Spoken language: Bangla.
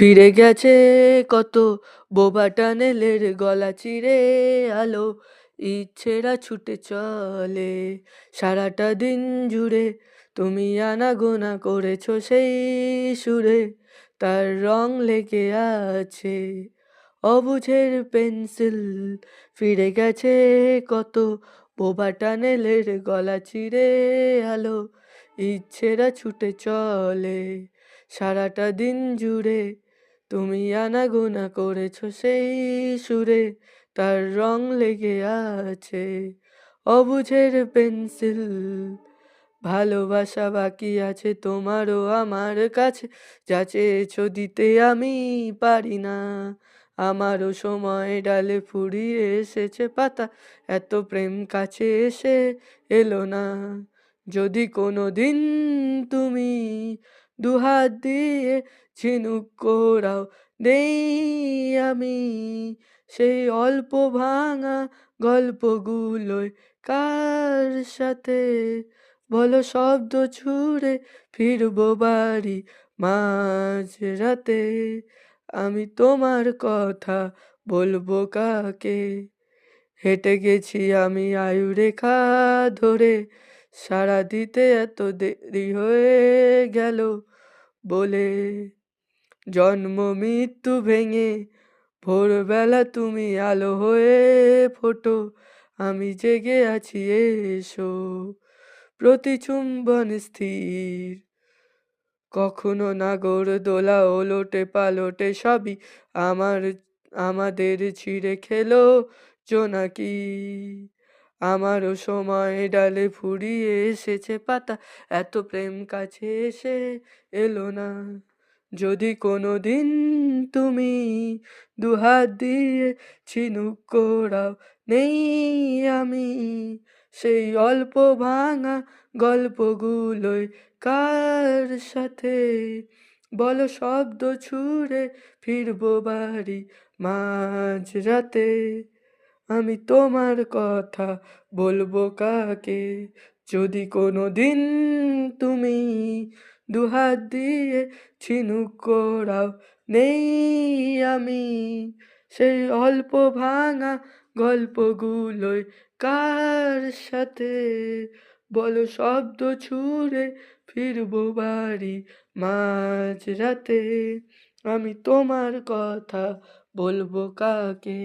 ফিরে গেছে কত বোবা টানেলের গলা চিরে আলো, ইচ্ছেরা ছুটে চলে সারাটা দিন জুড়ে। তুমি আনাগোনা করেছো সেই সুরে, তার রং লেগে আছে অবুঝের পেন্সিল। ফিরে গেছে কত বোবা টানেলের গলা চিরে আলো, ইচ্ছেরা ছুটে চলে সারাটা দিন জুড়ে। তুমি আনাগোনা করেছো সেই সুরে, তার রং লেগে আছে অবুঝের পেন্সিল। ভালোবাসা বাকি আছে তোমারও আমার কাছে, যা চেয়েছো দিতে আমি পারি না। আমারও সময় ডালে ফুরিয়ে এসেছে পাতা, এত প্রেম কাছে এসে এলো না। যদি কোনো দিন তুমি দুহাত দিয়ে ঝিনুক কোরাও, নেই আমি সেই অল্প ভাঙা গল্পগুলোয় কার সাথে বলো শব্দ ছুঁড়ে ফিরবো বাড়ি মাঝরাতে। আমি তোমার কথা বলবো কাকে? হেঁটে গেছি আমি আয়ুরেখা ধরে, সাড়া দিতে এত দেরি হয়ে গেল বলে। জন্ম মৃত্যু ভেঙে ভোরবেলা তুমি আলো হয়ে ফোটো, আমি জেগে আছি এসো। প্রতি চুম্বন স্থির, কখনো নাগর দোলা ওলটে পালটে সবই আমার আমাদের ছিঁড়ে খেলো জোনাকি। আমারও সময় ডালে ফুরিয়ে এসেছে পাতা, এত প্রেম কাছে এসে এলো না। যদি কোনো দিন তুমি দুহাত দিয়ে ঝিনুক কোরাও, নেই আমি সেই অল্প ভাঙা গল্পগুলোয় কার সাথে বলো শব্দ ছুঁড়ে ফিরবো বাড়ি মাঝরাতে। আমি তোমার কথা বলবো কাকে? যদি কোনো দিন তুমি দুহাত দিয়ে ঝিনুক কোরাও, নেই আমি সেই অল্প ভাঙা গল্পগুলোয় কার সাথে বলো শব্দ ছুঁড়ে ফিরবো বাড়ি মাঝরাতে। আমি তোমার কথা বলবো কাকে?